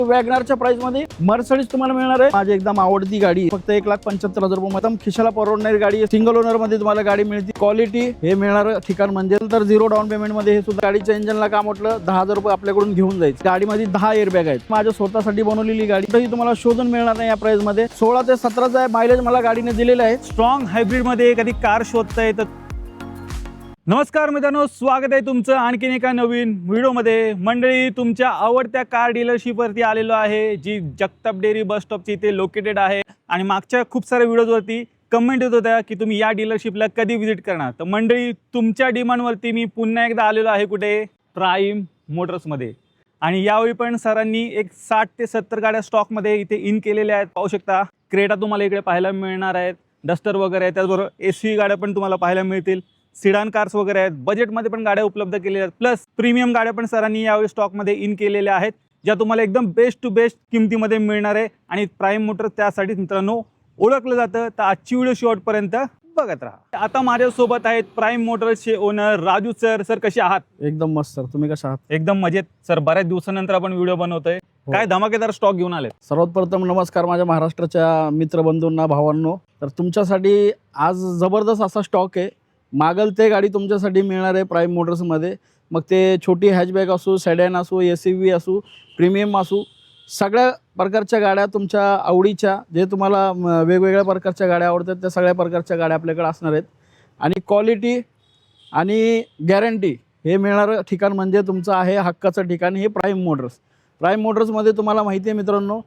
वॅगनारच्या price मध्ये Mercedes तुम्हाला मिळणार आहे। माझी एकदम आवडती गाडी फक्त 1,75,000 रुपये एकदम खिशाला परवडणारी गाडी, सिंगल ओनर मध्ये तुम्हाला गाडी मिळते। क्वालिटी हे मिळणार ठिकाण म्हणजे तर 0 डाऊन पेमेंट मध्ये हे सुद्धा गाडीच्या इंजिनला काम म्हटलं 10,000 रुपये आपल्याकडून घेऊन जायचं। गाडीमध्ये 10 एअरबॅग आहेत, माझ्या स्वतःसाठी बनवलेली गाडी, तरी तुम्हाला शोधून मिळणार नाही या प्राइस मध्ये। 16 ते 17चा मायलेज मला गाडीने दिलेला आहे। स्ट्रॉंग हायब्रिड मध्ये एखादी कार शोधताय तर नमस्कार मित्रांनो, स्वागत आहे तुमचं आणखीन एका नवीन व्हिडिओमध्ये। मंडळी, तुमच्या आवडत्या कार डीलरशिपवरती आलेलो आहे, जी जगताप डेअरी बस स्टॉपची इथे लोकेटेड आहे। आणि मागच्या खूप साऱ्या व्हिडिओजवरती कमेंट येत होत्या की तुम्ही या डीलरशिपला कधी व्हिजिट करणार। तर मंडळी, तुमच्या डिमांडवरती मी पुन्हा एकदा आलेलो आहे कुठे, प्राईम मोटर्समध्ये। आणि यावेळी पण सरांनी एक 60 ते 70 गाड्या स्टॉकमध्ये इथे इन केलेल्या आहेत। पाहू शकता, क्रेटा तुम्हाला इकडे पाहायला मिळणार आहेत, डस्टर वगैरे आहेत, त्याचबरोबर एसयूव्ही गाड्या पण तुम्हाला पाहायला मिळतील, सिडान कार्स वगैरे आहेत, बजेटमध्ये पण गाड्या उपलब्ध केलेल्या आहेत, प्लस प्रीमियम गाड्या पण सरांनी यावेळी स्टॉकमध्ये इन केलेल्या आहेत, ज्या तुम्हाला एकदम बेस्ट टू बेस्ट किमतीमध्ये मिळणार आहे। आणि प्राईम मोटर्स त्यासाठी मित्रांनो ओळखलं जातं। तर आजची व्हिडिओ शेवटपर्यंत बघत राहा। आता माझ्यासोबत आहेत प्राईम मोटर्सचे ओनर राजू सर। सर, कसे आहात? एकदम मस्त सर, तुम्ही कशा आहात? एकदम मजेत सर। बऱ्याच दिवसानंतर आपण व्हिडिओ बनवतोय, काय धमाकेदार स्टॉक घेऊन आले? सर्वात प्रथम नमस्कार माझ्या महाराष्ट्राच्या मित्रबंधूंना, भावांनो। तर तुमच्यासाठी आज जबरदस्त असा स्टॉक आहे, मागल ते गाडी तुमच्यासाठी मिळणार आहे प्राईम मोटर्समध्ये। मग ते छोटी हॅचबॅग असो, सेडॅन असो, एसयूव्ही असो, प्रीमियम असो, सगळ्या प्रकारच्या गाड्या तुमच्या आवडीच्या, जे तुम्हाला वेगवेगळ्या प्रकारच्या गाड्या आवडतात त्या सगळ्या प्रकारच्या गाड्या आपल्याकडे असणार आहेत। आणि क्वालिटी आणि गॅरंटी हे मिळणारं ठिकाण म्हणजे तुमचं आहे हक्काचं ठिकाण, हे प्राईम मोटर्स। प्राईम मोटर्समध्ये तुम्हाला माहिती आहे मित्रांनो,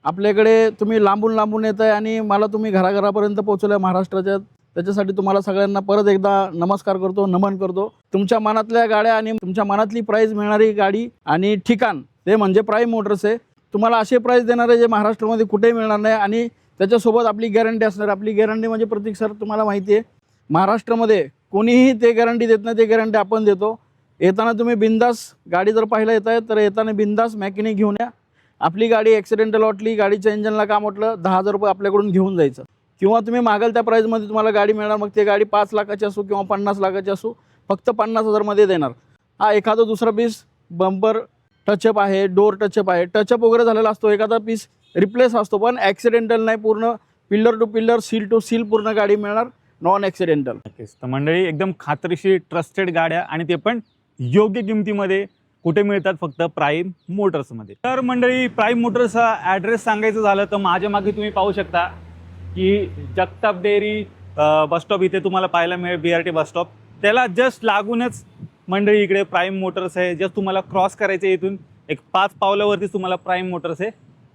आपल्याकडे तुम्ही लांबून लांबून येत आहे आणि मला तुम्ही घराघरापर्यंत पोहोचवलं महाराष्ट्राच्या, त्याच्यासाठी तुम्हाला सगळ्यांना परत एकदा नमस्कार करतो, नमन करतो। तुमच्या मनातल्या गाड्या आणि तुमच्या मनातली प्राईस मिळणारी गाडी आणि ठिकाण ते म्हणजे प्राईम मोटर्स आहे। तुम्हाला असे प्राईस देणारे जे महाराष्ट्रामध्ये कुठेही मिळणार नाही, आणि त्याच्यासोबत आपली गॅरंटी असणार। आपली गॅरंटी म्हणजे प्रतीक सर तुम्हाला माहिती आहे, महाराष्ट्रामध्ये कोणीही ते गॅरंटी देत नाही, ते गॅरंटी आपण देतो। येताना तुम्ही बिंदास गाडी जर पाहायला येत आहे तर येताना बिंदास मॅकॅनिक घेऊन या। आपली गाडी ॲक्सिडेंटल वाटली, गाडीच्या इंजनला काम वाटलं, 10,000 रुपये आपल्याकडून घेऊन जायचं। किंवा तुम्ही मागाल त्या प्राईजमध्ये तुम्हाला गाडी मिळणार, मग ते गाडी 5 लाखाची असो किंवा 50 लाखाची असो, फक्त 50,000 मध्ये देणार। हा एखादा दुसरा पीस बंपर टचअप आहे, डोर टचअप आहे, टचअप वगैरे झालेला असतो, एखादा पीस रिप्लेस असतो, पण ॲक्सिडेंटल नाही, पूर्ण pillar to pillar, seal to seal पूर्ण गाडी मिळणार, नॉन ॲक्सिडेंटल। तर मंडळी, एकदम खात्रीशीर ट्रस्टेड गाड्या, आणि ते पण योग्य किमतीमध्ये कुठे मिळतात, फक्त प्राईम मोटर्समध्ये। तर मंडळी, प्राईम मोटर्सचा ॲड्रेस सांगायचं झालं तर माझ्या मागे तुम्ही पाहू शकता की जगताप डेअरी बस स्टॉप इथे तुम्हाला पाहायला मिळेल, BRT बस स्टॉप। त्याला जस्ट लागूनच मंडळी इकडे प्राईम मोटर्स आहे। जस्ट तुम्हाला क्रॉस करायचं आहे, इथून एक 5 पावलावरतीच तुम्हाला प्राईम मोटर्स हे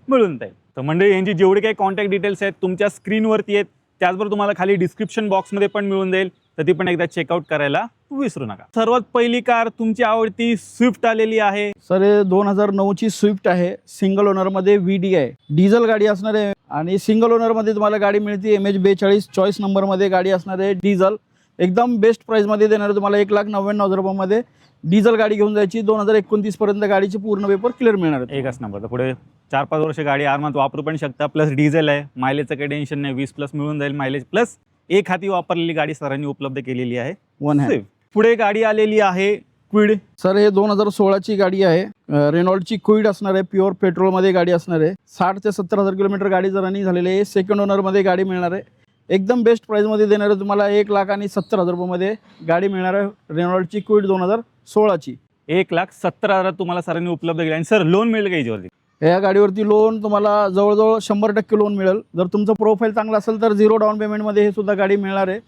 मिळून जाईल। तर मंडळी, यांची जेवढे काही कॉन्टॅक्ट डिटेल्स आहेत तुमच्या स्क्रीनवरती आहेत, त्याचबरोबर तुम्हाला खाली डिस्क्रिप्शन बॉक्समध्ये पण मिळून जाईल, तर ती पण एकदा चेकआउट करायला विसरू नका। सर्वात पहिली कार तुमची आवडती स्विफ्ट आलेली आहे। सर, 2009ची स्विफ्ट आहे, सिंगल ओनरमध्ये VDI डिझेल गाडी असणार आहे। आणि सिंगल ओनरमध्ये तुम्हाला गाडी मिळते MH42 चॉईस नंबरमध्ये गाडी असणार आहे, डिझेल एकदम बेस्ट प्राईसमध्ये देणार आहे तुम्हाला। 1,99,000 रुपयामध्ये डिझेल गाडी घेऊन जायची। 2029 पर्यंत गाडीचे पूर्ण पेपर क्लिअर मिळणार आहेत। एकच नंबर। तर पुढे 4-5 वर्ष गाडी आरामात वापरू पण शकता, प्लस डिझेल आहे, मायलेजचं काही टेन्शन नाही, 20+ मिळून जाईल मायलेज, प्लस एक हाती वापरलेली गाडी सरांनी उपलब्ध केलेली आहे, वन हँड। पुढे गाडी आलेली आहे क्विड। सर, हे 2016ची गाडी आहे, रेनॉल्डची क्विड असणार आहे, प्युअर पेट्रोलमध्ये गाडी असणार आहे। 60 ते 70,000 किलोमीटर गाडी रनिंग झालेली आहे, सेकंड ओनरमध्ये गाडी मिळणार आहे, एकदम बेस्ट प्राईसमध्ये देणार आहे तुम्हाला। 1,70,000 रुपयामध्ये गाडी मिळणार आहे, रेनॉल्डची क्विड 2016ची। 1,70,000 तुम्हाला सरांनी उपलब्ध केली। आणि सर, लोन मिळेल का याच्यावरती? या गाडीवरती लोन तुम्हाला जवळजवळ 100% लोन मिळेल। जर तुमचं प्रोफाईल चांगलं असेल तर 0 डाऊन पेमेंटमध्ये हे सुद्धा गाडी मिळणार आहे।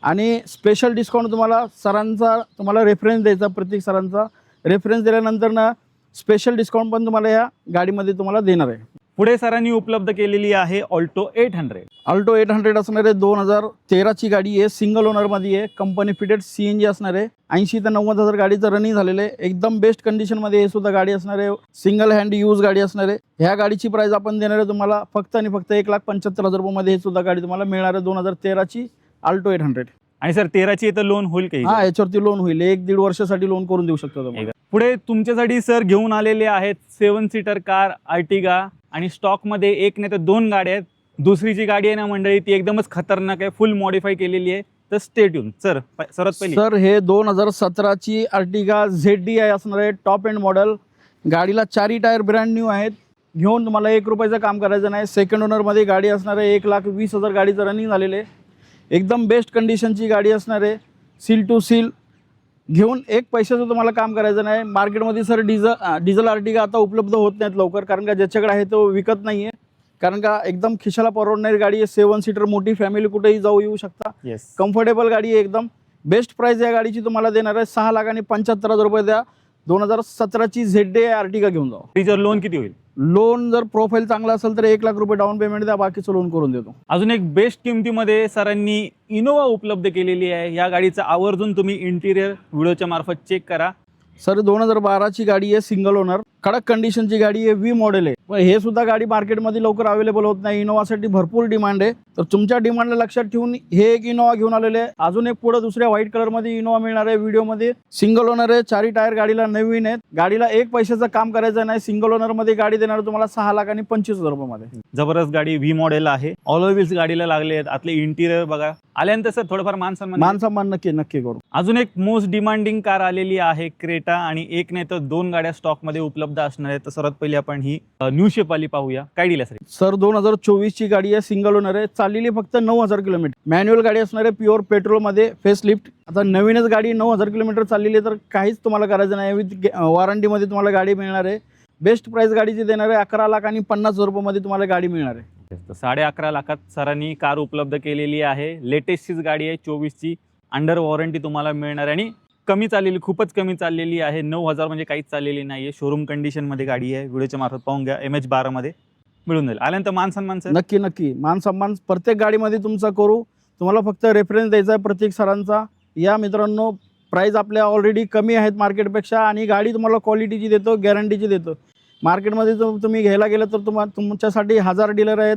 आणि स्पेशल डिस्काउंट तुम्हाला सरांचा, तुम्हाला रेफरन्स द्यायचा, प्रत्येक सरांचा रेफरन्स दिल्यानंतर ना स्पेशल डिस्काउंट पण तुम्हाला या गाडीमध्ये तुम्हाला देणार आहे। पुढे सरांनी उपलब्ध केलेली आहे ऑल्टो 800। ऑल्टो 800 असणार आहे, 2013ची गाडी आहे, सिंगल ओनरमध्ये आहे, कंपनी फिटेड CNG असणार आहे। 80 ते 90,000 गाडीचं रनिंग झालेलं आहे, एकदम बेस्ट कंडिशनमध्ये हे सुद्धा गाडी असणार आहे, सिंगल हँड यूज गाडी असणार आहे। ह्या गाडीची प्राईस आपण देणार आहे तुम्हाला फक्त आणि फक्त 1,75,000 रुपयामध्ये हे सुद्धा गाडी तुम्हाला मिळणार आहे, 2013ची ऑल्टो 800। आणि सर, 13ची इथं लोन होईल का? हा, याच्यावरती लोन होईल, 1-1.5 वर्षासाठी लोन करून देऊ शकतो तुम्हाला। पुढे तुमच्यासाठी सर घेऊन आलेले आहेत 7 सीटर कार अर्टिगा, आणि स्टॉकमध्ये एक नाही तर 2 गाड्या आहेत। दुसरीची गाडी आहे ना मंडळी, ती एकदमच खतरनाक आहे, फुल मॉडिफाय केलेली आहे। तर स्टे ट्यून। सर, सर्वात पहिली सर, हे 2017ची अर्टिगा ZDI असणार आहे, टॉप एंड मॉडेल। गाडीला 4 टायर ब्रँड न्यू आहेत, घेऊन तुम्हाला 1 रुपयाचं काम करायचं नाही. सेकंड ओनरमध्ये गाडी असणार आहे. 1,20,000 गाडीचं रनिंग झालेलं आहे. एकदम बेस्ट कंडिशनची गाडी असणार आहे. सील टू सील घेऊन 1 पैशाचं तुम्हाला काम करायचं नाही. मार्केटमध्ये सर डिझल आर्टिगा आता उपलब्ध होत नाहीत लवकर, कारण का ज्याच्याकडे आहे तो विकत नाही आहे. कारण का एकदम खिशाला परवडणारी गाडी आहे. 7 सीटर मोठी फॅमिली कुठेही जाऊ येऊ शकता. येस. कम्फर्टेबल गाडी आहे. एकदम बेस्ट प्राईस या गाडीची तुम्हाला देणार आहे. 6,75,000 रुपये द्या. 2017ची ZD आर्टिगा घेऊन जाऊ. टीचर लोन किती होईल? लोन जर प्रोफाईल चांगला असेल तर 1 लाख रुपये डाऊन पेमेंट द्या, बाकीचं लोन करून देतो. अजून एक बेस्ट किमतीमध्ये सरांनी इनोवा उपलब्ध केलेली आहे. या गाडीचं आवर्जून तुम्ही इंटिरियर व्हिडिओच्या मार्फत चेक करा. सर 2012ची गाडी आहे. सिंगल ओनर कडक कंडिशनची गाडी आहे. V मॉडेल आहे. पण हे सुद्धा गाडी मार्केटमध्ये लवकर अवेलेबल होत नाही. इनोवासाठी भरपूर डिमांड आहे. तर तुमच्या डिमांडला लक्षात ठेवून हे एक इनोवा घेऊन आलेले आहे. अजून एक पुढे दुसऱ्या व्हाईट कलरमध्ये इनोवा मिळणार आहे. व्हिडिओमध्ये सिंगल ओनर आहे. 4 टायर गाडीला नवीन आहेत. गाडीला 1 पैशाचं काम करायचं नाही. सिंगल ओनरमध्ये गाडी देणार तुम्हाला 6,25,000 रुपयामध्ये. जबरदस्त गाडी व्ही मॉडेल आहे. ऑल व्हील्स गाडीला लागले आहेत. आतले इंटिरियर बघा. आल्यानंतर सर थोडंफार मान सन्मान नक्की करू. अजून एक मोस्ट डिमांडिंग कार आलेली आहे क्रेटा, आणि एक नाही तर 2 गाड्या स्टॉकमध्ये उपलब्ध असणार आहेत. तर सर्वात पहिले आपण ही न्यू शेप वाली पाहूया. काय डील आहे सर 2024ची गाडी आहे. सिंगल ओनर आहे. चाललेली फक्त 9,000 किलोमीटर. मॅन्युअल गाडी असणार आहे. प्युअर पेट्रोलमध्ये फेस लिफ्ट. आता नवीनच गाडी 9,000 किलोमीटर चाललेली आहे, तर काहीच तुम्हाला करायचं नाही. विथ वॉरंटीमध्ये तुम्हाला गाडी मिळणार आहे. बेस्ट प्राइस गाडीची देणार आहे. 11,50,000 रुपयामध्ये तुम्हाला गाडी मिळणार आहे. 11.5 लाखात सरांनी कार उपलब्ध केलेली आहे. लेटेस्टचीच गाडी आहे. 24ची अंडर वॉरंटी तुम्हाला मिळणार आहे आणि कमी चाललेली, खूपच कमी चाललेली आहे. 9,000 म्हणजे काहीच चाललेली नाही आहे. शोरूम कंडिशनमध्ये गाडी आहे. व्हिडिओच्या मार्फत पाहून घ्या. MH12 मध्ये मिळून जाईल. आल्यानंतर मान सन्मान सर नक्की मान सन्मान प्रत्येक गाडीमध्ये तुमचा करू. तुम्हाला फक्त रेफरन्स द्यायचा आहे प्रत्येक सरांचा. या मित्रांनो, प्राईस आपल्या ऑलरेडी कमी आहेत मार्केटपेक्षा, आणि गाडी तुम्हाला क्वालिटीची देतो, गॅरंटीची देतो. मार्केटमध्ये तुम्ही घ्यायला गेलं तर तुमच्यासाठी 1000 डीलर आहेत,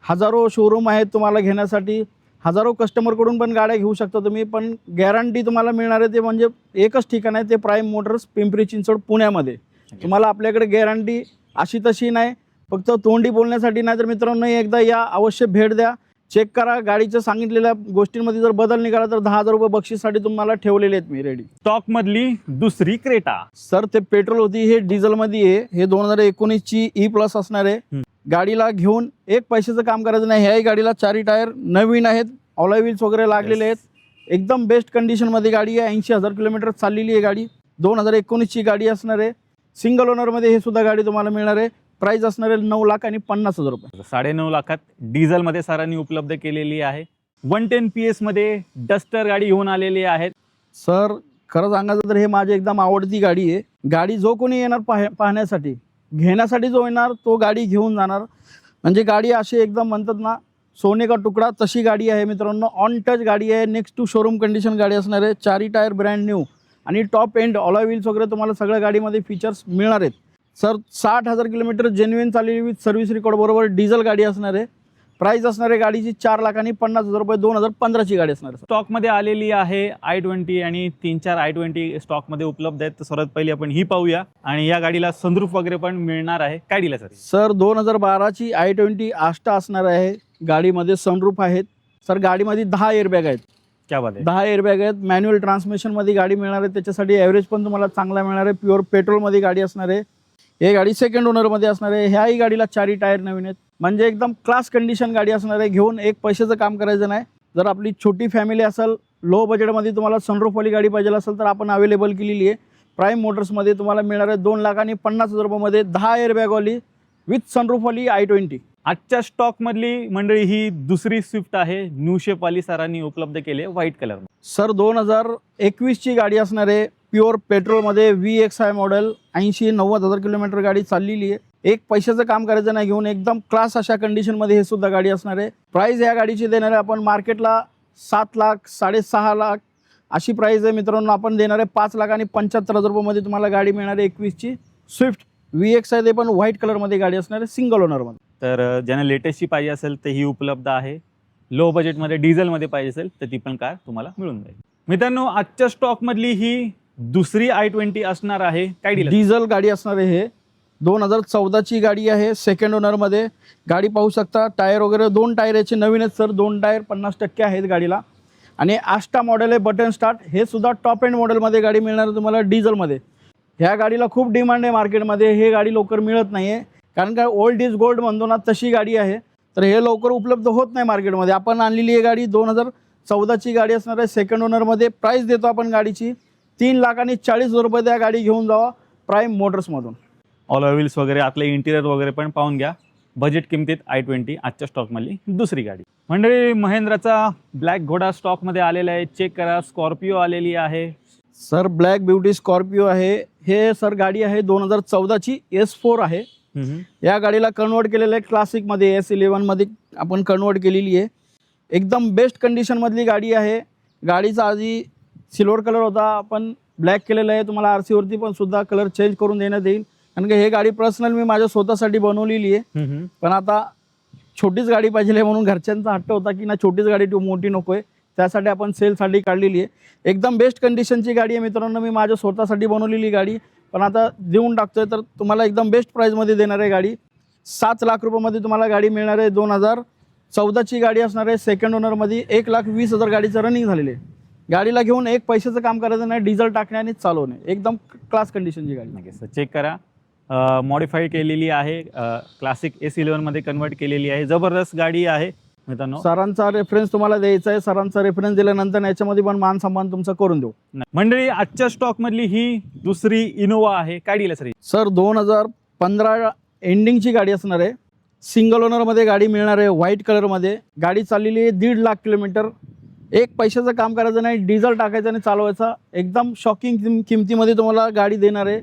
हजारो शोरूम आहेत तुम्हाला घेण्यासाठी. हजारो कस्टमरकडून पण गाड्या घेऊ शकता तुम्ही, पण गॅरंटी तुम्हाला मिळणार आहे ते म्हणजे एकच ठिकाण आहे, ते प्राईम मोटर्स पिंपरी चिंचवड पुण्यामध्ये. तुम्हाला आपल्याकडे गॅरंटी अशी तशी नाही, फक्त तोंडी बोलण्यासाठी नाही. तर मित्रांनो, एकदा या, अवश्य भेट द्या, चेक करा. गाडीच्या सांगितलेल्या गोष्टींमध्ये जर बदल निघाला तर 10,000 रुपये बक्षीससाठी तुम्हाला ठेवलेले आहेत मी रेडी. स्टॉक मधली दुसरी क्रेटा सर ते पेट्रोल होती, हे डिझेलमध्ये आहे. हे 2019ची E+ असणार आहे. गाडीला घेऊन 1 पैशाचं काम करायचं नाही. ह्याही गाडीला 4 टायर नवीन आहेत. ऑल व्हील्स वगैरे लागलेले आहेत. एकदम बेस्ट कंडिशनमध्ये गाडी आहे. 80,000 किलोमीटर चाललेली आहे गाडी. 2019ची गाडी असणार आहे. सिंगल ओनरमध्ये हे सुद्धा गाडी तुम्हाला मिळणार आहे. प्राइस असणार आहे 9,50,000 रुपये. 9.5 लाखात डिझेलमध्ये सरांनी उपलब्ध केलेली आहे. 110 PS मध्ये डस्टर गाडी घेऊन आलेली आहेत. सर खरं सांगायचं तर हे माझी एकदम आवडती गाडी आहे. गाडी जो कोणी येणार पाहण्यासाठी, घेण्यासाठी जो येणार तो गाडी घेऊन जाणार. म्हणजे गाडी अशी एकदम म्हणतात ना, सोने का तुकडा, तशी गाडी आहे मित्रांनो. ऑन टच गाडी आहे. नेक्स्ट टू शोरूम कंडिशन गाडी असणार आहे. 4 टायर ब्रँड न्यू आणि टॉप एंड ऑल व्हील्स वगैरे तुम्हाला सगळ्या गाडीमध्ये फीचर्स मिळणार आहेत. सर 60,000 किलोमीटर जेन्युइन चाललेली विथ सर्व्हिस रेकॉर्ड बरोबर डिझेल गाडी असणार आहे. प्राइस असणार आहे गाडीची 4,50,000 रुपये. 2015ची गाडी असणार आहे. स्टॉकमध्ये आलेली आहे i20 आणि 3-4 i20 स्टॉकमध्ये उपलब्ध आहेत. तर सर्वात पहिली आपण ही पाहूया, आणि या गाडीला सनरूफ वगैरे पण मिळणार आहे. काय डील आहे सर 2012ची i20 आस्टा असणार आहे. गाडीमध्ये सनरूफ आहेत. सर गाडीमध्ये 10 एअरबॅग आहेत. क्या बात आहे. 10 एअरबॅग आहेत. मॅन्युअल ट्रान्समिशनमध्ये गाडी मिळणार आहे. त्याच्यासाठी ॲव्हरेज पण तुम्हाला चांगला मिळणार आहे. प्युअर पेट्रोलमध्ये गाडी असणार आहे. हे गाडी सेकंड ओनरमध्ये असणार आहे. ह्याही गाडीला 4 टायर नवीन आहेत. म्हणजे एकदम क्लास कंडिशन गाडी असणार आहे. घेऊन 1 पैशाचं काम करायचं नाही. जर आपली छोटी फॅमिली असेल, लो बजेटमध्ये तुम्हाला सनरूफवाली गाडी पाहिजे असेल तर आपण अवेलेबल केलेली आहे. प्राईम मोटर्समध्ये तुम्हाला मिळणार आहे 2,50,000 रुपयामध्ये 10 एअरबॅगवाली विथ सनरूफवाली i20. आजच्या स्टॉकमधली मंडळी ही दुसरी स्विफ्ट आहे. न्यू शेपवाली सरांनी उपलब्ध केले व्हाईट कलर. सर 2021ची गाडी असणार आहे. प्युअर पेट्रोलमध्ये VXI मॉडेल. 80-90,000 किलोमीटर गाडी चाललेली आहे. 1 पैशाचं काम करायचं नाही. घेऊन एकदम क्लास अशा कंडिशनमध्ये हे सुद्धा गाडी असणार आहे. प्राईस या गाडीची देणार आहे आपण मार्केटला 7 लाख 6.5 लाख अशी प्राईस आहे मित्रांनो. आपण देणार आहे 5,75,000 रुपयामध्ये तुम्हाला गाडी मिळणार आहे. 21ची स्विफ्ट VXI, ते पण व्हाईट कलरमध्ये गाडी असणार आहे, सिंगल ओनरमध्ये. तर ज्यांना लेटेस्टची पाहिजे असेल तर ही उपलब्ध आहे. लो बजेटमध्ये डिझेलमध्ये पाहिजे असेल तर ती पण कार तुम्हाला मिळून जाईल. मित्रांनो, आजच्या स्टॉकमधली ही दुसरी i20 असणार आहे. काय डिझेल गाडी असणार आहे. हे 2014ची गाडी आहे. सेकंड ओनरमध्ये गाडी पाहू शकता. टायर वगैरे 2 टायर याचे नवीन आहेत सर. 2 टायर 50% आहेत गाडीला. आणि आस्टा मॉडेल आहे, बटन स्टार्ट. हे सुद्धा टॉप एंड मॉडेलमध्ये गाडी मिळणार आहे तुम्हाला डिझेलमध्ये. ह्या गाडीला खूप डिमांड आहे मार्केटमध्ये. हे गाडी लवकर मिळत नाही आहे. कारण काय ओल्ड इज गोल्ड म्हणतो ना, तशी गाडी आहे. तर हे लवकर उपलब्ध होत नाही मार्केटमध्ये. आपण आणलेली आहे गाडी 2014ची गाडी असणार आहे, सेकंड ओनरमध्ये. प्राईस देतो आपण गाडीची 3,40,000 रुपये. त्या गाडी घेऊन जावा प्राईम मोटर्समधून. ऑल व्हील्स वगैरे आतले इंटिरियर वगैरे पण पाहून घ्या. बजेट किमतीत i20 आजच्या स्टॉकमधली दुसरी गाडी. मंडळी, महिंद्राचा ब्लॅक घोडा स्टॉकमध्ये आलेला आहे. चेक करा, स्कॉर्पिओ आलेली आहे. सर ब्लॅक ब्युटी स्कॉर्पिओ आहे. हे सर गाडी आहे 2014ची S4 आहे. या गाडीला कन्वर्ट केलेलं आहे क्लासिकमध्ये, S11मध्ये आपण कन्वर्ट केलेली आहे. एकदम बेस्ट कंडिशनमधली गाडी आहे. गाडीचा आधी सिल्वर कलर होता, आपण ब्लॅक केलेला आहे. तुम्हाला RC वरती पण सुद्धा कलर चेंज करून देण्यात येईल. कारण की हे गाडी पर्सनल मी माझ्या स्वतःसाठी बनवलेली आहे. पण आता छोटीच गाडी पाहिजे म्हणून घरच्यांचा हट्ट होता की ना छोटीच गाडी मोठी नको आहे, त्यासाठी आपण सेलसाठी काढलेली आहे. एकदम बेस्ट कंडिशनची गाडी आहे मित्रांनो. मी माझ्या स्वतःसाठी बनवलेली गाडी, पण आता देऊन टाकतोय. तर तुम्हाला एकदम बेस्ट प्राईजमध्ये देणार आहे गाडी. 7 लाख रुपयामध्ये तुम्हाला गाडी मिळणार आहे. 2014ची गाडी असणार आहे, सेकंड ओनरमध्ये. 1,20,000 गाडीचं रनिंग झालेली आहे. गाडीला घेऊन एक पैशाचं काम करायचं नाही, डिझेल टाकण्याने चालवणे. एकदम क्लास कंडिशनची गाडी. नक्कीच चेक करा. मॉडिफाय केलेली आहे, क्लासिक S11मध्ये कन्वर्ट केलेली आहे. जबरदस्त गाडी आहे मित्रांनो. सरांचा रेफरन्स तुम्हाला द्यायचा आहे. सरांचा रेफरन्स दिल्यानंतर याच्यामध्ये पण मान सन्मान तुमचं करून देऊ. मंडळी, आजच्या स्टॉकमधली ही दुसरी इनोवा आहे. काय डील आहे सर 2015 एंडिंगची गाडी असणार आहे. सिंगल ओनरमध्ये गाडी मिळणार आहे, व्हाईट कलरमध्ये. गाडी चाललेली आहे 1.5 लाख किलोमीटर. एक पैशाचं काम करायचं नाही, डिझेल टाकायचं आणि चालवायचं. एकदम शॉकिंग किमतीमध्ये तुम्हाला गाडी देणार आहे.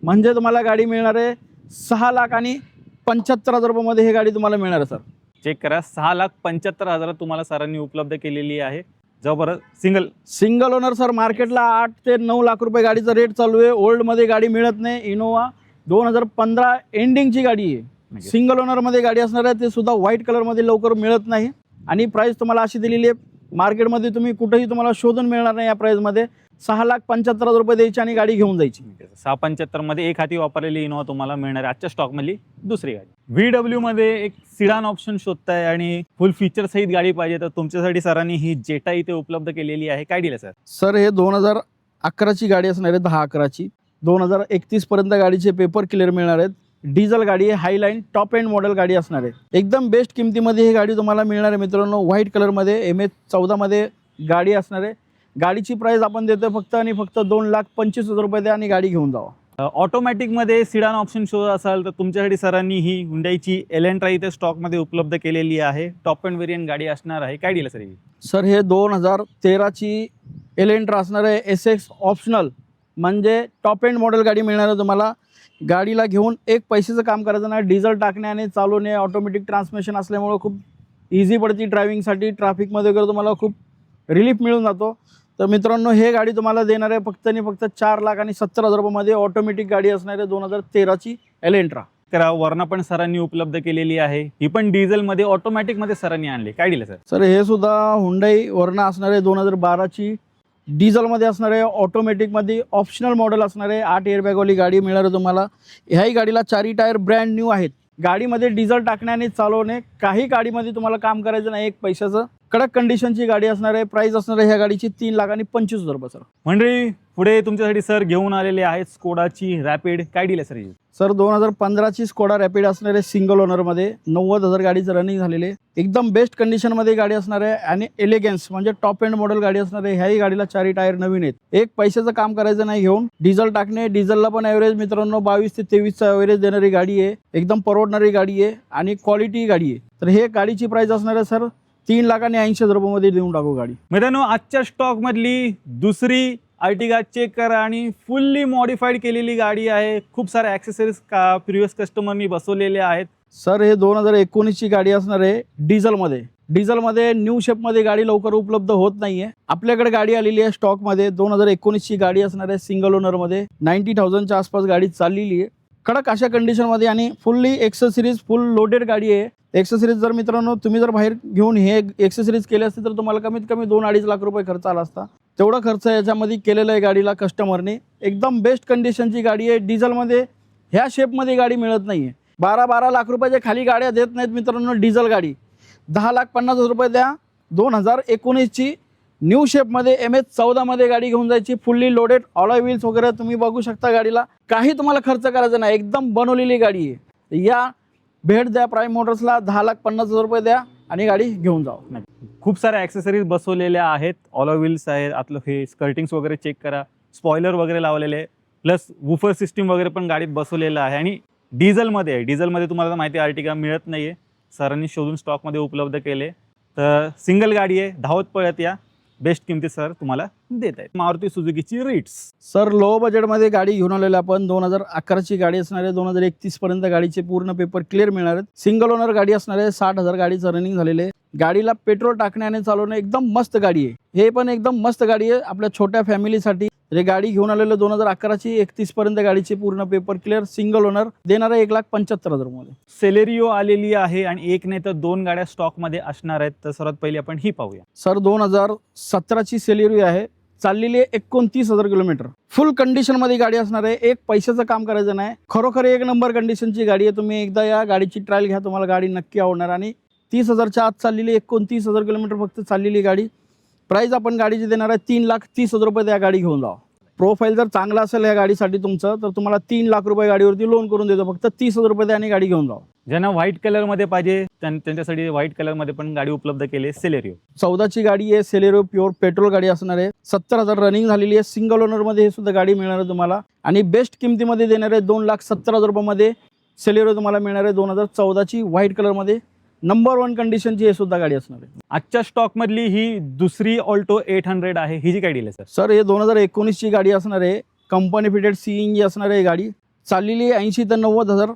म्हणजे तुम्हाला गाडी मिळणार आहे 6,75,000 रुपयामध्ये. ही गाडी तुम्हाला मिळणार आहे सर. चेक करा, 6,75,000 तुम्हाला सरांनी उपलब्ध केलेली आहे. जबरदस्त सिंगल ओनर सर. मार्केटला 8 ते 9 लाख रुपये गाडीचा रेट चालू आहे. ओल्डमध्ये गाडी मिळत नाही. इनोवा 2015 एंडिंगची गाडी आहे. सिंगल ओनरमध्ये गाडी असणार आहे, ते सुद्धा व्हाईट कलरमध्ये लवकर मिळत नाही. आणि प्राईस तुम्हाला अशी दिलेली आहे, मार्केटमध्ये तुम्ही कुठेही तुम्हाला शोधून मिळणार नाही. या प्राईजमध्ये 6,75,000 रुपये द्यायची आणि गाडी घेऊन जायची. 6,75 मध्ये एक हाती वापरलेली इनोवा तुम्हाला मिळणार आहे. आजच्या स्टॉकमधली दुसरी गाडी. VW मध्ये एक सिडान ऑप्शन शोधताय आणि फुल फीचर सहित गाडी पाहिजे, तर तुमच्यासाठी सरांनी ही जेटा इथे उपलब्ध केलेली आहे. काय डील आहे सर? हे 2011ची गाडी असणार आहे, 10-11ची. 2031 पर्यंत गाडीचे पेपर क्लिअर मिळणार आहेत. डिझेल गाडी आहे, हायलाईन टॉप एंड मॉडेल गाडी असणार आहे. एकदम बेस्ट किमतीमध्ये ही गाडी तुम्हाला मिळणार आहे मित्रांनो. व्हाईट कलरमध्ये MS14मध्ये गाडी असणार आहे. गाडीची प्राइस आपण देतोय फक्त आणि फक्त 2,25,000 रुपये द्या आणि गाडी घेऊन जावा. ऑटोमॅटिकमध्ये सिडान ऑप्शन शोधत असाल तर तुमच्यासाठी सरांनी ही हुंडाईची एलेंट्रा इथे स्टॉकमध्ये उपलब्ध केलेली आहे. टॉप एंड वेरियंट गाडी असणार आहे. काय डील सर? सर हे 2013ची एलेंट्रा असणार आहे, SX ऑप्शनल. म्हणजे टॉप एंड मॉडेल गाडी मिळणार आहे तुम्हाला. गाडीला घेऊन एक पैशाचं काम करायचं नाही, डिझेल टाकण्याने चालवणे. ऑटोमॅटिक ट्रान्समिशन असल्यामुळे खूप इझी पडते ड्रायव्हिंगसाठी. ट्रॅफिकमध्ये वगैरे तुम्हाला खूप रिलीफ मिळून जातो. तर मित्रांनो, हे गाडी तुम्हाला देणार आहे फक्त आणि फक्त 4,70,000 रुपयामध्ये. ऑटोमॅटिक गाडी असणार आहे 2013ची एलेंट्रा. करा वरना पण सरांनी उपलब्ध केलेली आहे. ही पण डिझेलमध्ये ऑटोमॅटिकमध्ये सरांनी आणली. काय डील सर? सर हे सुद्धा हुंडाई वरना असणार आहे, 2012ची डिझेलमध्ये असणार आहे. ऑटोमॅटिकमध्ये ऑप्शनल मॉडेल असणार आहे. 8 एअरबॅगवाली गाडी मिळणार आहे तुम्हाला. ह्याही गाडीला 4ही टायर ब्रँड न्यू आहेत. गाडीमध्ये डिझेल टाकण्याने चालवणे, काही गाडीमध्ये तुम्हाला काम करायचं नाही एक पैशाचं. कडक कंडिशनची गाडी असणार आहे. प्राइस असणार आहे ह्या गाडीची 3,25,000 रुपये सर. मंडळी, पुढे तुमच्यासाठी सर घेऊन आलेले आहेत स्कोडाची रॅपिड. काय डील आहे सर? सर 2015ची स्कोडा रॅपिड असणार आहे, सिंगल ओनरमध्ये. 90,000 गाडीचं रनिंग झालेले. एकदम बेस्ट कंडिशनमध्ये गाडी असणार आहे आणि एलिगन्स म्हणजे टॉप एंड मॉडेल गाडी असणार आहे. ह्याही गाडीला 4ही टायर नवीन आहेत. एक पैशाचं काम करायचं नाही घेऊन. डिझेल टाकणे, डिझेलला पण ॲव्हरेज मित्रांनो 22 ते 23चा ॲव्हरेज देणारी गाडी आहे. एकदम परवडणारी गाडी आहे आणि क्वालिटी गाडी आहे. तर हे गाडीची प्राइस असणार आहे सर 3,80,000 रुपयामध्ये देऊन टाकू गाडी. मित्रांनो, आजच्या स्टॉकमधली दुसरी अर्टिगा चेक करा आणि फुल्ली मॉडिफाईड केलेली गाडी आहे. खूप सारे ॲक्सेसरीज प्रिव्हियस कस्टमरनी बसवलेले आहेत. सर हे 2019ची गाडी असणार आहे डिझेलमध्ये. डिझेलमध्ये न्यू शेपमध्ये गाडी लवकर उपलब्ध होत नाहीये. आपल्याकडे गाडी आलेली आहे स्टॉकमध्ये. 2019ची गाडी असणार आहे, सिंगल ओनरमध्ये. 90,000च्या आसपास गाडी चाललेली आहे. कडक अशा कंडिशनमध्ये आणि फुल्ली एक्सेसरीज फुल लोडेड गाडी आहे. एक्सेसरीज जर मित्रांनो तुम्ही जर बाहेर घेऊन हे एक्सेसरीज केले असते तर तुम्हाला कमीत कमी 2-2.5 लाख रुपये खर्च आला असता. तेवढा खर्च याच्यामध्ये केलेला आहे गाडीला कस्टमरने. एकदम बेस्ट कंडिशनची गाडी आहे. डिझेलमध्ये ह्या शेपमध्ये गाडी मिळत नाही आहे. 12-12 लाख रुपयाच्या खाली गाड्या देत नाहीत मित्रांनो डिझेल गाडी. 10,50,000 रुपये द्या. 2019ची न्यू शेपमध्ये MS14मध्ये गाडी घेऊन जायची. फुल्ली लोडेड ऑलॉय व्हील्स वगैरे तुम्ही बघू शकता गाडीला. काही तुम्हाला खर्च करायचा नाही. एकदम बनवलेली गाडी आहे. या भेट द्या प्राईम मोटर्सला, 10,50,000 रुपये द्या आणि गाडी घेऊन जावा. खूप साऱ्या ॲक्सेसरीज बसवलेल्या आहेत. ऑलो व्हील्स आहेत, आतलं हे स्कर्टिंग्स वगैरे चेक करा, स्पॉयलर वगैरे लावलेले आहे, प्लस वूफर सिस्टीम वगैरे पण गाडीत बसवलेलं आहे. आणि डिझेलमध्ये आहे. डिझेलमध्ये तुम्हाला माहिती आहे आर्टिगा मिळत नाही आहे, सरांनी शोधून स्टॉकमध्ये उपलब्ध केले. तर सिंगल गाडी आहे, धावत पळत या, बेस्ट किमती सर तुम्हाला देत आहेत. मारुती सुझुकीची रिट्स. सर लो बजेटमध्ये गाडी घेऊन आलेलो आपण. 2011ची गाडी असणार आहे. 2031 पर्यंत गाडीचे पूर्ण पेपर क्लिअर मिळणार आहेत. सिंगल ओनर गाडी असणार आहे. 60,000 गाडीचं रनिंग झालेले आहे. गाडीला पेट्रोल टाकण्याने चालवणं एकदम मस्त गाडी आहे. हे पण एकदम मस्त गाडी आहे आपल्या छोट्या फॅमिलीसाठी. हे गाडी घेऊन आलेलं 2011ची 31 पर्यंत गाडीचे पूर्ण पेपर क्लिअर, सिंगल ओनर, देणार आहे 1,75,000 मध्ये. सेलेरिओ आलेली आहे आणि एक नाही तर 2 गाड्या स्टॉकमध्ये असणार आहेत. तर सर्वात पहिली आपण ही पाहूया. सर 2017ची सेलेरिओ आहे. चाललेली आहे 29,000 किलोमीटर. फुल कंडिशन मध्ये गाडी असणार आहे. एक पैशाचं काम करायचं नाही. खरोखर एक नंबर कंडिशनची गाडी आहे. तुम्ही एकदा या गाडीची ट्रायल घ्या, तुम्हाला गाडी नक्की आवडणार. आणि 30,000च्या आत चाललेली 29,000 किलोमीटर फक्त चाललेली गाडी. प्राइस आपण गाडीची देणार आहे 3,30,000 रुपये. त्या गाडी घेऊन जावा. प्रोफाईल जर चांगला असेल या गाडीसाठी तुमचं, तर तुम्हाला 3 लाख रुपये गाडीवरती लोन करून देतो. फक्त 30,000 रुपये द्या आणि गाडी घेऊन जावा. ज्यांना व्हाईट कलरमध्ये पाहिजे त्यांच्यासाठी व्हाईट कलरमध्ये पण गाडी उपलब्ध केली आहे. सेलेरिओ 14ची गाडी आहे. सेलेरिओ प्युअर पेट्रोल गाडी असणार आहे. 70,000 रनिंग झालेली आहे. सिंगल ओनरमध्ये हे सुद्धा गाडी मिळणार आहे तुम्हाला. आणि बेस्ट किमतीमध्ये देणार आहे 2,70,000 रुपयामध्ये सेलेरिओ तुम्हाला मिळणार आहे. 2014ची व्हाईट कलरमध्ये नंबर 1 कंडिशनची हे सुद्धा गाडी असणार आहे. आजच्या स्टॉकमधली ही दुसरी ऑल्टो 800 आहे. ही जी गाडी आहे सर, सर हे 2019ची गाडी असणार आहे. कंपनी फिटेड CNG असणार आहे. गाडी चाललेली 80 ते 90,000.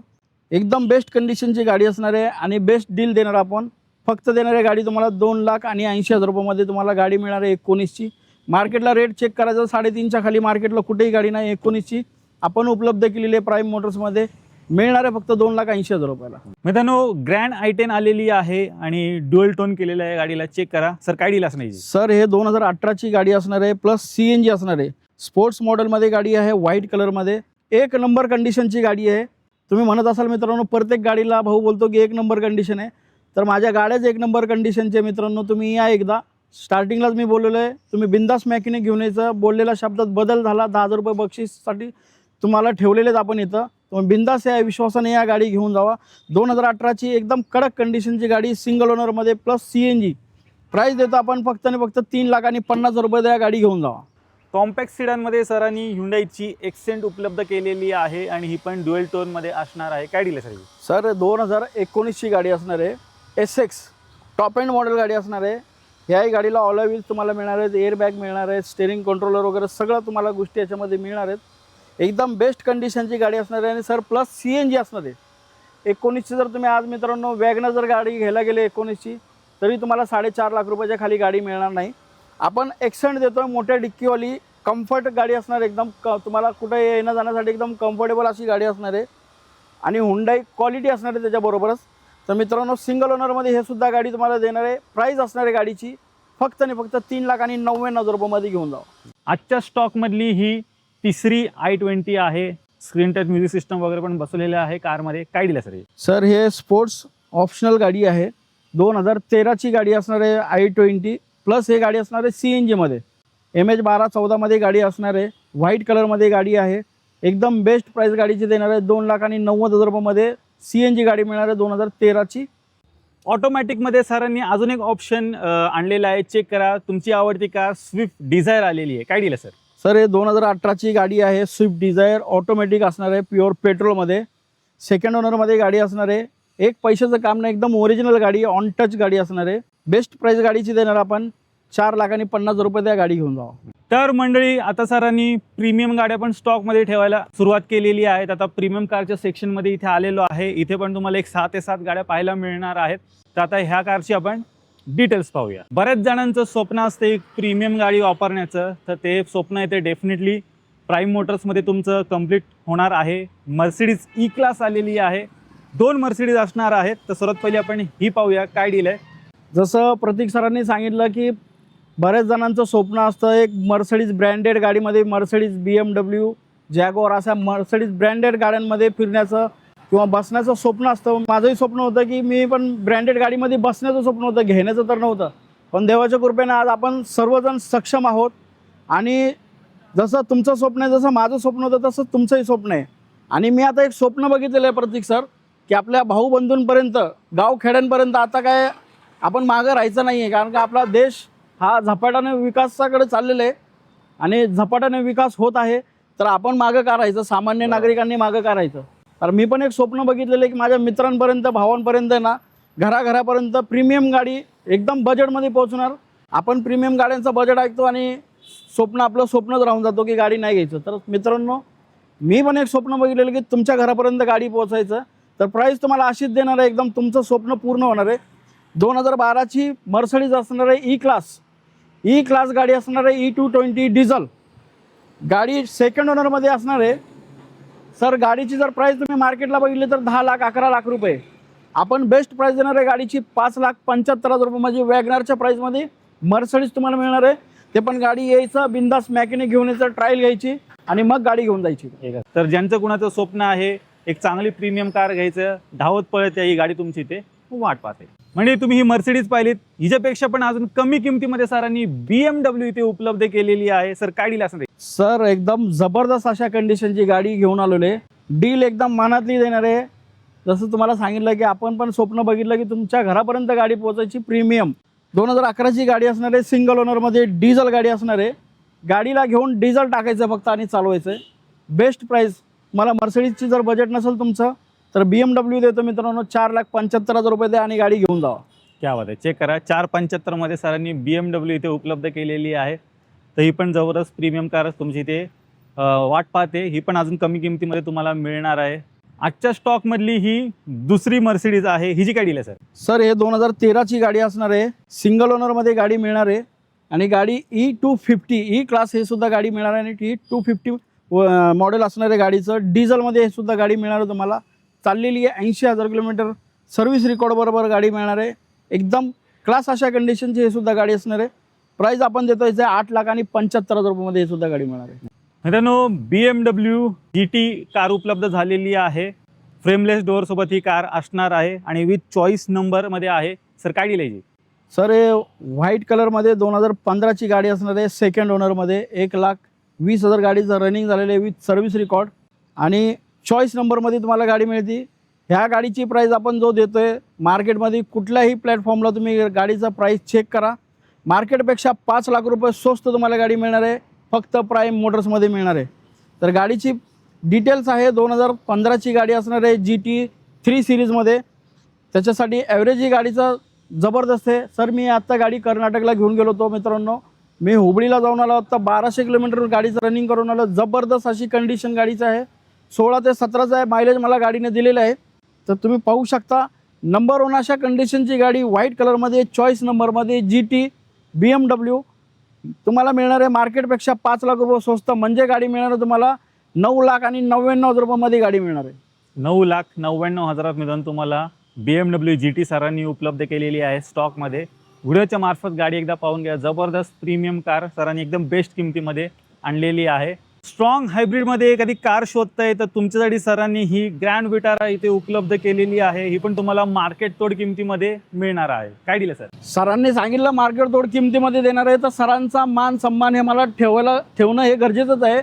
एकदम बेस्ट कंडिशनची गाडी असणार आहे आणि बेस्ट डील देणार आपण. फक्त देणार आहे गाडी तुम्हाला 2,80,000 रुपयामध्ये तुम्हाला गाडी मिळणार आहे 19ची. मार्केटला रेट चेक करायचा 3.5च्या खाली मार्केटला कुठेही गाडी नाही. 19ची आपण उपलब्ध केलेली आहे प्राईम मोटर्समध्ये. मिळणार आहे फक्त 2,80,000 रुपयाला. मित्रांनो ग्रँड i10 आलेली आहे आणि ड्युअल टोन केलेलं आहे गाडीला. चेक करा सर, काय डील असणार? सर हे 2018ची गाडी असणार आहे. प्लस CNG असणार आहे. स्पोर्ट्स मॉडेलमध्ये गाडी आहे. व्हाईट कलरमध्ये एक नंबर कंडिशनची गाडी आहे. तुम्ही म्हणत असाल मित्रांनो प्रत्येक गाडीला भाऊ बोलतो की एक नंबर कंडिशन आहे, तर माझ्या गाड्याच एक नंबर कंडिशनचे. मित्रांनो तुम्ही या एकदा. स्टार्टिंगलाच मी बोललेलो आहे तुम्ही बिंदास मॅकॅनिक घेऊन यायचं. बोललेल्या शब्दात बदल झाला. 10,000 रुपये बक्षीससाठी तुम्हाला ठेवलेलेच आपण इथं. तुम्ही बिंदास या विश्वासाने या गाडी घेऊन जावा. 2018ची एकदम कडक कंडिशनची गाडी, सिंगल ओनरमध्ये प्लस CNG. प्राईस देतो आपण फक्त आणि फक्त 3,50,000 रुपये द्या, गाडी घेऊन जावा. कॉम्पॅक्ट सिडानमध्ये सरांनी ह्युंडाईची एक्सेंट उपलब्ध केलेली आहे आणि ही पण ड्युअल टोनमध्ये असणार आहे. काय डील आहे सर? सर 2019ची गाडी असणार आहे. SX टॉप एंड मॉडेल गाडी असणार आहे. ह्याही गाडीला ऑल व्हील्स तुम्हाला मिळणार आहेत. एअरबॅग मिळणार आहेत. स्टेअरिंग कंट्रोलर वगैरे सगळं तुम्हाला गोष्टी याच्यामध्ये मिळणार आहेत. एकदम बेस्ट कंडिशनची गाडी असणार आहे आणि सर प्लस CNG असणार आहे. 19ची जर तुम्ही आज मित्रांनो वॅगनर जर गाडी घ्यायला गेले 19ची, तरी तुम्हाला 4.5 लाख रुपयाच्या खाली गाडी मिळणार नाही. आपण एक्सेंट देतोय मोठ्या डिक्कीवाली कम्फर्ट गाडी असणार. एकदम तुम्हाला कुठे येणं जाण्यासाठी एकदम कम्फर्टेबल अशी गाडी असणार आहे आणि हुंडाई क्वालिटी असणार आहे त्याच्याबरोबरच. तर मित्रांनो सिंगल ओनरमध्ये हे सुद्धा गाडी तुम्हाला देणार आहे. प्राईस असणार आहे गाडीची फक्त आणि फक्त 3,99,000 रुपयामध्ये घेऊन जावा. आजच्या स्टॉकमधली ही तिसरी i20 आहे. स्क्रीन टच म्युझिक सिस्टम वगैरे पण बसवलेलं आहे कारमध्ये. काय दिलं सर? सर हे स्पोर्ट्स ऑप्शनल गाडी आहे. 2013ची गाडी असणार आहे i20 प्लस हे गाडी असणार आहे CNGमध्ये. MH12-14मध्ये गाडी असणार आहे. व्हाईट कलरमध्ये गाडी आहे. एकदम बेस्ट प्राईस गाडीची देणार आहे. 2,90,000 रुपयामध्ये CNG गाडी मिळणार आहे 2013ची. ऑटोमॅटिकमध्ये सरांनी अजून एक ऑप्शन आणलेला आहे. चेक करा, तुमची आवडती कार स्विफ्ट डिझायर आलेली आहे. काय दिलं सर? सर हे 2018ची गाडी आहे. स्विफ्ट डिझायर ऑटोमॅटिक असणार आहे. प्युअर पेट्रोलमध्ये. सेकंड ओनरमध्ये गाडी असणार आहे. एक पैशाचं काम नाही. एकदम ओरिजिनल गाडी, ऑन टच गाडी असणार आहे. बेस्ट प्राईस गाडीची देणार आपण. 4,50,000 रुपये त्या गाडी घेऊन जावा. तर मंडळी आता सरांनी प्रीमियम गाड्या पण स्टॉकमध्ये ठेवायला सुरुवात केलेली आहेत. आता प्रीमियम कारच्या सेक्शनमध्ये इथे आलेलो आहे. इथे पण तुम्हाला एक 6 ते 7 गाड्या पाहायला मिळणार आहेत. तर आता ह्या कारची आपण डिटेल्स पाहूया. बऱ्याच जणांचं स्वप्न असतं एक प्रीमियम गाडी वापरण्याचं, तर ते स्वप्न आहे ते डेफिनेटली प्राईम मोटर्समध्ये तुमचं कंप्लीट होणार आहे. मर्सिडीज E-क्लास आलेली आहे. 2 मर्सिडीज असणार आहेत. तर सर्वात पहिली आपण ही पाहूया काय डील आहे. जसं प्रतीक सरांनी सांगितलं की बऱ्याच जणांचं स्वप्न असतं एक मर्सिडीज ब्रँडेड गाडीमध्ये, मर्सिडीज BMW जॅगवार अशा मर्सिडीज ब्रँडेड गाड्यांमध्ये फिरण्याचं किंवा बसण्याचं स्वप्न असतं. माझंही स्वप्न होतं की मी पण ब्रँडेड गाडीमध्ये बसण्याचं स्वप्न होतं, घेण्याचं तर नव्हतं. पण देवाच्या कृपेने आज आपण सर्वजण सक्षम आहोत. आणि जसं तुमचं स्वप्न आहे, जसं माझं स्वप्न होतं तसं तुमचंही स्वप्न आहे. आणि मी आता एक स्वप्न बघितलेलं आहे प्रतीक सर की आपल्या भाऊबंधूंपर्यंत गावखेड्यांपर्यंत आता काय आपण मागं राहायचं नाही आहे, कारण का आपला देश हा झपाट्याने विकासाकडे चाललेला आहे आणि झपाट्याने विकास होत आहे. तर आपण मागं का राहायचं, सामान्य नागरिकांनी मागं का राहायचं. तर मी पण एक स्वप्न बघितलेलं आहे की माझ्या मित्रांपर्यंत भावांपर्यंत ना घराघरापर्यंत प्रीमियम गाडी एकदम बजेटमध्ये पोहोचणार. आपण प्रीमियम गाड्यांचं बजेट ऐकतो आणि आपलं स्वप्नच राहून जातो की गाडी नाही घ्यायचं. तर मित्रांनो, मी पण एक स्वप्न बघितलेलं की तुमच्या घरापर्यंत गाडी पोहोचायचं. तर प्राईस तुम्हाला अशीच देणार आहे, एकदम तुमचं स्वप्न पूर्ण होणार आहे. 2012ची मर्सिडीज असणार आहे ई क्लास गाडी असणार आहे, E220 डिझल गाडी सेकंड ओनरमध्ये असणार आहे. सर गाडीची जर प्राईस तुम्ही मार्केटला बघितली तर 10 लाख 11 लाख रुपये. आपण बेस्ट प्राईस देणार आहे गाडीची 5,75,000 रुपये, म्हणजे वॅगनारच्या प्राईसमध्ये मर्सिडीज तुम्हाला मिळणार आहे. ते पण गाडी यायचं बिंदास मॅकॅनिक घेऊन यायचं, ट्रायल घ्यायची आणि मग गाडी घेऊन जायची. तर ज्यांचं कुणाचं स्वप्न आहे एक चांगली प्रीमियम कार घ्यायचं, धावत पळत ही गाडी तुमची इथे वाट पाहते. म्हणजे तुम्ही ही मर्सिडीज पाहिलीत, हिच्यापेक्षा पण अजून कमी किमतीमध्ये सरांनी BMW इथे उपलब्ध केलेली आहे. सर काय डील असणार आहे? सर एकदम जबरदस्त अशा कंडिशनची गाडी घेऊन आलेले, डील एकदम मनातली देणार आहे. जसं तुम्हाला सांगितलं की आपण पण स्वप्न बघितलं की तुमच्या घरापर्यंत गाडी पोहोचायची. प्रीमियम 2011ची गाडी असणार आहे, सिंगल ओनरमध्ये डिझेल गाडी असणार आहे. गाडीला घेऊन डिझेल टाकायचं फक्त आणि चालवायचं आहे. Best price. मला मर्सिडीजची जर बजेट नसेल तुमचं तर BMW देतो मित्रांनो, 4,75,000 रुपये द्या आणि गाडी घेऊन जावा. क्या बात आहे. चेक करा, 4,75,000 मध्ये सरांनी BMW इथे उपलब्ध केलेली आहे. तर ही पण जबरदस्त प्रीमियम कार तुमची इथे वाट पाहते. ही पण अजून कमी किमतीमध्ये तुम्हाला मिळणार आहे. आजच्या स्टॉकमधली ही दुसरी मर्सिडीज आहे. हिची काय डील आहे सर? सर हे 2013ची गाडी असणार आहे, सिंगल ओनरमध्ये गाडी मिळणार आहे आणि गाडी E250 ई क्लास हे सुद्धा गाडी मिळणार आहे आणि E250 मॉडेल असणार आहे गाडीचं. डिझेलमध्ये हे सुद्धा गाडी मिळणार आहे तुम्हाला. चाललेली आहे 80,000 किलोमीटर, सर्व्हिस रेकॉर्ड बरोबर गाडी मिळणार आहे. एकदम क्लास अशा कंडिशनची हे सुद्धा गाडी असणार आहे. प्राईस आपण देतो याचे 8,75,000 रुपयामध्ये हे सुद्धा गाडी मिळणार आहे. मित्रांनो, BMW GT कार उपलब्ध झालेली आहे. फ्रेमलेस डोअर सोबत ही कार असणार आहे आणि विथ चॉईस नंबरमध्ये आहे. सर काय डील आहे? सर हे व्हाईट कलरमध्ये 2015ची गाडी असणार आहे, सेकंड ओनरमध्ये. 1,20,000 गाडीचं रनिंग झालेलं आहे विथ सर्व्हिस रेकॉर्ड आणि चॉईस नंबरमध्ये तुम्हाला गाडी मिळते. ह्या गाडीची प्राईस आपण जो देतो आहे मार्केटमध्ये कुठल्याही प्लॅटफॉर्मला तुम्ही गाडीचा प्राईस चेक करा, मार्केटपेक्षा 5 लाख रुपये स्वस्त तुम्हाला गाडी मिळणार आहे. फक्त प्राईम मोटर्समध्ये मिळणार आहे. तर गाडीची डिटेल्स आहे, 2015ची गाडी असणार आहे GT 3 सिरीजमध्ये. त्याच्यासाठी ॲव्हरेज ही गाडीचा जबरदस्त आहे. सर मी आत्ता गाडी कर्नाटकला घेऊन गेलो होतो मित्रांनो. मी हुबळीला जाऊन आलो, आत्ता 1200 किलोमीटर गाडीचं रनिंग करून आलो. जबरदस्त अशी कंडिशन गाडीचं आहे. 16 ते 17चा आहे मायलेज मला गाडीने दिलेलं आहे. तर तुम्ही पाहू शकता, नंबर 1 अशा कंडिशनची गाडी व्हाईट कलरमध्ये चॉईस नंबरमध्ये GT BMW तुम्हाला मिळणार आहे. मार्केटपेक्षा 5 लाख रुपये स्वस्त, म्हणजे गाडी मिळणार आहे तुम्हाला 9,99,000 रुपयामध्ये गाडी मिळणार आहे. 9,99,000 मिळून तुम्हाला BMW GT सरांनी उपलब्ध केलेली आहे स्टॉकमध्ये. व्हिडिओच्या मार्फत गाडी एकदा पाहून घ्या. जबरदस्त प्रीमियम कार सरांनी एकदम बेस्ट किमतीमध्ये आणलेली आहे. स्ट्रॉंग हायब्रिडमध्ये एखादी कार शोधताय तर तुमच्यासाठी सरांनी ही ग्रँड विटारा इथे उपलब्ध केलेली आहे. ही पण तुम्हाला मार्केट तोड किमतीमध्ये मिळणार आहे. काय दिलं सर? सरांनी सांगितलं मार्केट तोड किमतीमध्ये देणार आहे, तर सरांचा मान सन्मान हे मला ठेवणं हे गरजेचंच आहे.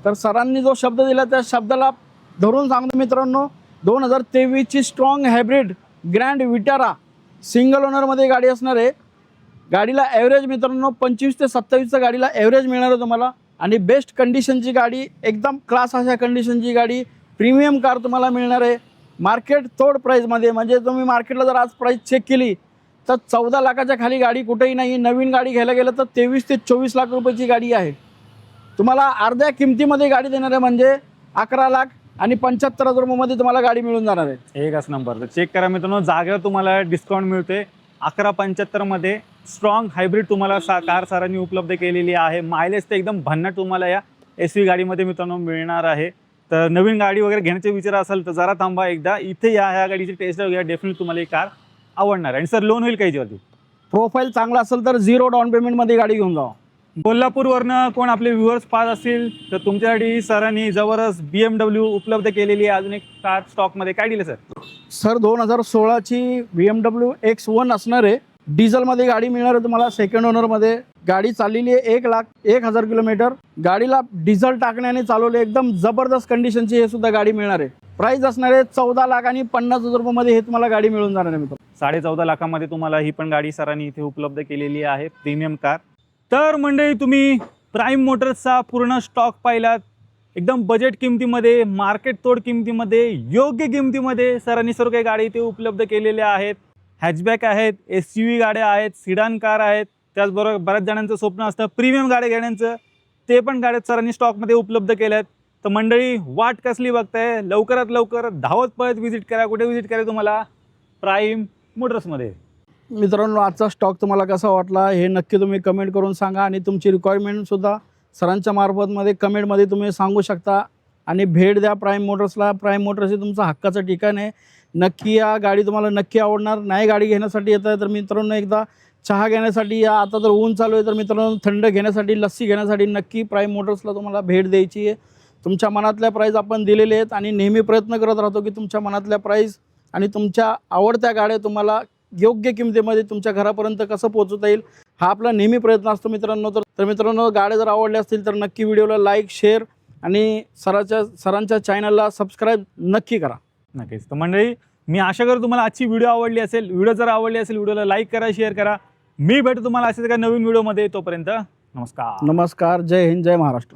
तर सरांनी जो शब्द दिला त्या शब्दाला धरून सांगतो मित्रांनो, 2023ची strong hybrid grand Vitara single ओनरमध्ये गाडी असणार आहे. गाडीला ॲव्हरेज मित्रांनो 25 ते 27चं गाडीला ॲव्हरेज मिळणार आहे तुम्हाला आणि बेस्ट कंडिशनची गाडी, एकदम क्लास अशा कंडिशनची गाडी, प्रीमियम कार तुम्हाला मिळणार आहे मार्केट तोड प्राईजमध्ये. म्हणजे तुम्ही मार्केटला जर आज प्राईस चेक केली तर 14 लाखाच्या खाली गाडी कुठेही नाही. नवीन गाडी घ्यायला गेलं तर 23 ते 24 लाख रुपयाची गाडी आहे. तुम्हाला अर्ध्या किमतीमध्ये गाडी देणार आहे, म्हणजे 11,75,000 रुपयामध्ये तुम्हाला गाडी मिळून जाणार आहे. एकच नंबर. तर चेक करा मित्रांनो, जागेवर तुम्हाला डिस्काउंट मिळते. 11,75,000 मध्ये स्ट्रॉंग हायब्रिड तुम्हाला कार सरांनी उपलब्ध केलेली आहे. मायलेज तर एकदम भन्नाट तुम्हाला या SV गाडीमध्ये मित्रांनो मिळणार आहे. तर नवीन गाडी वगैरे घेण्याचे विचार असेल तर जरा थांबा, एकदा इथे या, ह्या गाडीची टेस्ट ड्राइव्ह घ्या. डेफिनेटली तुम्हाला ही कार आवडणार आहे. आणि सर लोन होईल का याच्यावरती? प्रोफाईल चांगला असेल तर 0 डाऊन पेमेंटमध्ये गाडी घेऊन जावा. कोल्हापूरवरनं कोण आपले व्ह्युअर्स पाहत असतील तर तुमच्यासाठी सरांनी जबरदस्त BMW उपलब्ध केलेली आहे. अजून एक कार स्टॉकमध्ये. काय दिलं सर? सर 2016ची BMW X1 असणार आहे. डिझेलमध्ये गाडी मिळणार आहे तुम्हाला, सेकंड ओनरमध्ये. गाडी चाललेली आहे 1,01,000 किलोमीटर. गाडीला डिझेल टाकण्याने चालवले, एकदम जबरदस्त कंडिशनची हे सुद्धा गाडी मिळणार आहे. प्राइस असणार आहे 14 लाख आणि 50,000 रुपयामध्ये हे तुम्हाला गाडी मिळून जाणार आहे मित्र. 14.5 लाखामध्ये तुम्हाला ही पण गाडी सरांनी इथे उपलब्ध केलेली आहे, प्रीमियम कार. तर मंडळी, तुम्ही प्राईम मोटर्सचा पूर्ण स्टॉक पाहिलात. एकदम बजेट किमतीमध्ये, मार्केट तोड किमतीमध्ये, योग्य किमतीमध्ये सरांनी सर्व काही गाडी इथे उपलब्ध केलेल्या आहेत. हॅचबॅक आहेत, SUV गाड्या आहेत, सिडान कार आहेत. त्याचबरोबर बऱ्याच जणांचं स्वप्न असतं प्रीमियम गाड्या घेण्याचं, ते पण गाड्या सरांनी स्टॉकमध्ये उपलब्ध केल्या आहेत. तर मंडळी, वाट कसली बघताय, लवकरात लवकर धावत पळत व्हिजिट करा. कुठे व्हिजिट करा तुम्हाला? प्राईम मोटर्समध्ये. मित्रांनो, आजचा स्टॉक तुम्हाला कसा वाटला हे नक्की तुम्ही कमेंट करून सांगा आणि तुमची रिक्वायरमेंटसुद्धा सरांच्या मार्फतमध्ये कमेंटमध्ये तुम्ही सांगू शकता. आणि भेट द्या प्राईम मोटर्सला. प्राईम मोटर्स हे तुमचं हक्काचं ठिकाण आहे. नक्की या, गाडी तुम्हाला नक्की आवडणार. नाही गाडी घेण्यासाठी येत आहे तर मित्रांनो एकदा चहा घेण्यासाठी या. आता जर ऊन चालू आहे तर मित्रांनो थंड घेण्यासाठी, लस्सी घेण्यासाठी नक्की प्राईम मोटर्सला तुम्हाला भेट द्यायची आहे. तुमच्या मनातल्या प्राईज आपण दिलेले आहेत आणि नेहमी प्रयत्न करत राहतो की तुमच्या मनातल्या प्राईज आणि तुमच्या आवडत्या गाड्या तुम्हाला योग्य किमतीमध्ये तुमच्या घरापर्यंत कसं पोहोचवता येईल हा आपला नेहमी प्रयत्न असतो मित्रांनो. तर मित्रांनो, गाड्या जर आवडल्या असतील तर नक्की व्हिडिओला लाईक, शेअर आणि सरांच्या चॅनलला सबस्क्राईब नक्की करा. नक्कीच. तर मंडळी, मी आशा करतो तुम्हाला आजची व्हिडिओ आवडली असेल. व्हिडिओ जर आवडली असेल, व्हिडिओला लाईक करा, शेअर करा. मी भेटतो तुम्हाला असेच एका नवीन व्हिडिओमध्ये. तोपर्यंत नमस्कार. नमस्कार. जय हिंद, जय महाराष्ट्र.